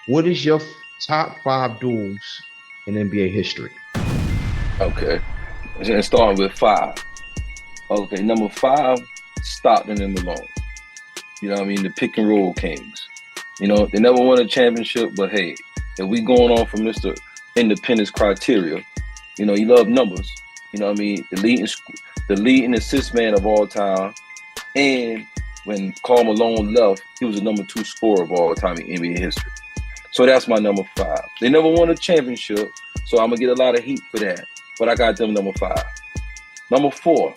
What is your top five duels in NBA history? Okay. And starting with five. Okay, number five, Stockton and Malone. You know what I mean? The pick and roll kings. You know, they never won a championship, but hey, if we going on from Mr. Independence criteria, you know, he loved numbers. You know what I mean? The leading assist man of all time. And when Karl Malone left, he was the number two scorer of all time in NBA history. So that's my number five. They never won a championship, so I'm gonna get a lot of heat for that. But I got them number five. Number four,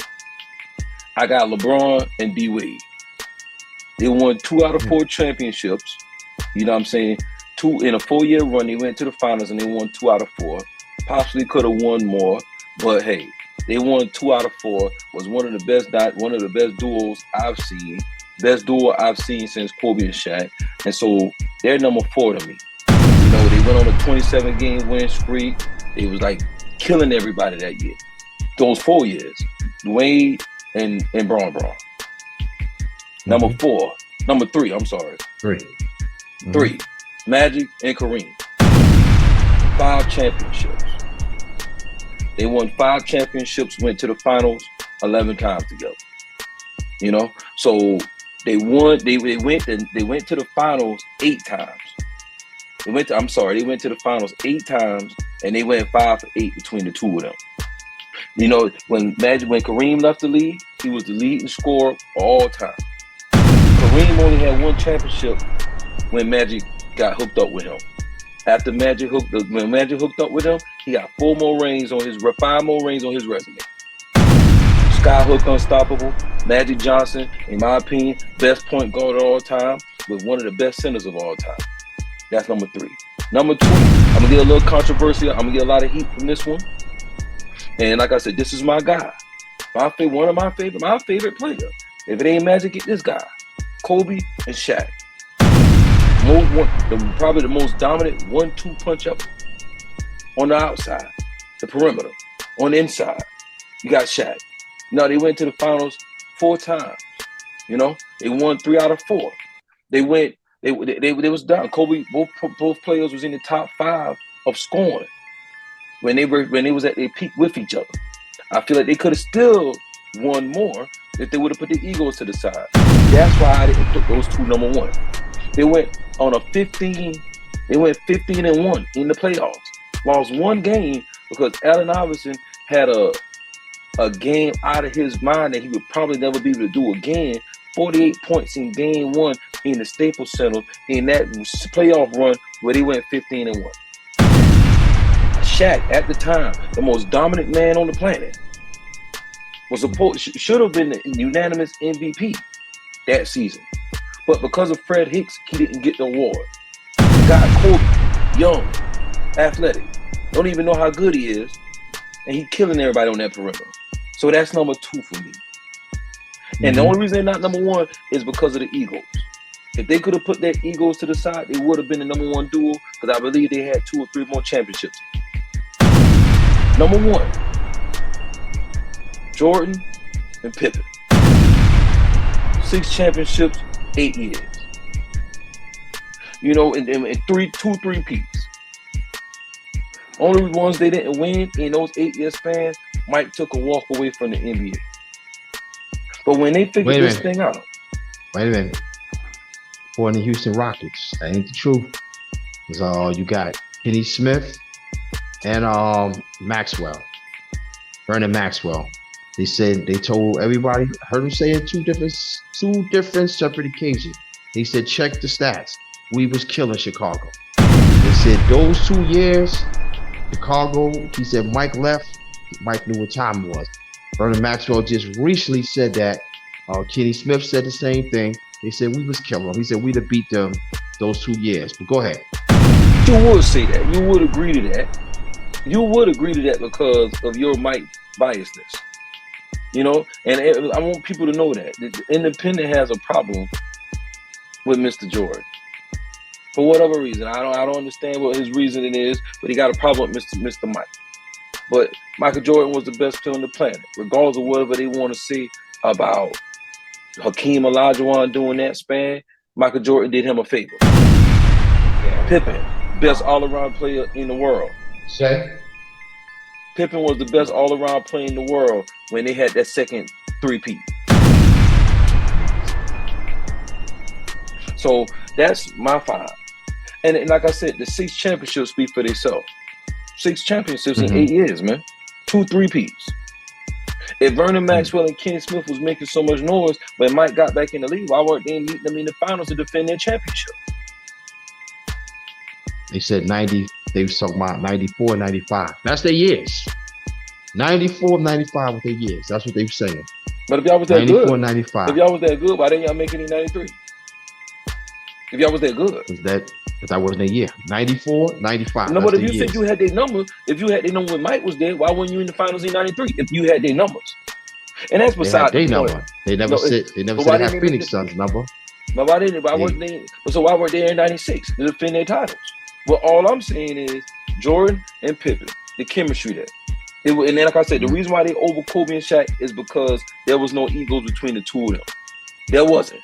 I got LeBron and D Wade. They won 2 out of 4 championships. You know what I'm saying? Two in a 4-year run, they went to the finals and they won 2 out of 4. Possibly could have won more, but hey, they won 2 out of 4. Was one of the best duos I've seen. Best duo I've seen since Kobe and Shaq. And so they're number 4 to me. You know, they went on a 27-game win streak. They was like killing everybody that year. Those 4 years. Wade and Braun. Number three, I'm sorry. 3. 3, Magic and Kareem. 5 championships. They won 5 championships, went to the finals 11 times together. You know, so they won. They went to the finals 8 times. They went to the finals 8 times, and they went 5 for 8 between the two of them. You know, when Kareem left the league, he was the leading scorer of all time. Kareem only had 1 championship when Magic got hooked up with him. After when Magic hooked up with him, he got 5 more rings on his resume. Skyhook unstoppable. Magic Johnson, in my opinion, best point guard of all time, with one of the best centers of all time. That's number 3. Number 2, I'm gonna get a little controversial. I'm gonna get a lot of heat from this one. And like I said, this is my guy. My favorite player. If it ain't Magic, get this guy. Kobe and Shaq. Probably the most dominant 1-2 punch up on the outside, the perimeter, on the inside. You got Shaq. No, they went to the finals 4 times. You know, they won 3 out of 4. They was down. Kobe, both players was in the top 5 of scoring when they was at their peak with each other. I feel like they could have still won more if they would have put the egos to the side. That's why I didn't put those two number 1. They went on a 15. They went 15-1 in the playoffs. Lost 1 game because Allen Iverson had a game out of his mind that he would probably never be able to do again. 48 points in game 1 in the Staples Center in that playoff run where they went 15-1. Shaq, at the time, the most dominant man on the planet, should have been the unanimous MVP that season. But because of Fred Hicks, he didn't get the award. Got Kobe, young, athletic, don't even know how good he is, and he killing everybody on that perimeter. So that's number 2 for me. And the only reason they're not number 1 is because of the egos. If they could have put their egos to the side, they would have been the number 1 duo, because I believe they had 2 or 3 more championships. Number 1, Jordan and Pippen. 6 championships, 8 years. You know, and 2 peats. Only ones they didn't win in those 8-year spans, Mike took a walk away from the NBA. But when they figured this thing out. Wait a minute. For the Houston Rockets, that ain't the truth. Because you got Kenny Smith and Maxwell. Vernon Maxwell. They told everybody, heard him say it two different separate occasions. He said, check the stats. We was killing Chicago. They said those 2 years, Chicago, he said Mike left, Mike knew what time it was. Vernon Maxwell just recently said that. Kenny Smith said the same thing. They said we was killing them. He said we'd have beat them those 2 years. But go ahead. You would say that. You would agree to that. You would agree to that because of your Mike biasness. You know, and I want people to know that the Independent has a problem with Mr. Jordan for whatever reason. I don't understand what his reasoning is, but he got a problem with Mr. Mike. But Michael Jordan was the best player on the planet, regardless of whatever they want to say about Hakeem Olajuwon doing that span. Michael Jordan did him a favor. Pippen, best all-around player in the world. Say? Pippen was the best all-around player in the world when they had that second three-peat. So that's my 5. And like I said, the 6 championships speak for themselves. 6 championships in 8 years, man. 2 3-peats. If Vernon Maxwell and Kenny Smith was making so much noise when Mike got back in the league, why weren't they meeting them in the finals to defend their championship? They said 90. They was talking about 94, 95. That's their years. 94, 95 with their years. That's what they were saying. But if y'all was that 94, good, 95. if y'all was that good, why didn't y'all make it in 93? If y'all was that good. That wasn't a year. 94, 95. No, but if you said you had their numbers, if you had their number when Mike was there, why weren't you in the finals in 93 if you had their numbers? And that's beside the point. Number. They never said they had Phoenix Suns number. But why didn't? Why weren't they? So why weren't they in 96 to defend their titles? Well, all I'm saying is Jordan and Pippen, the chemistry there. And then, like I said, the reason why they over Kobe and Shaq is because there was no egos between the two of them. There wasn't.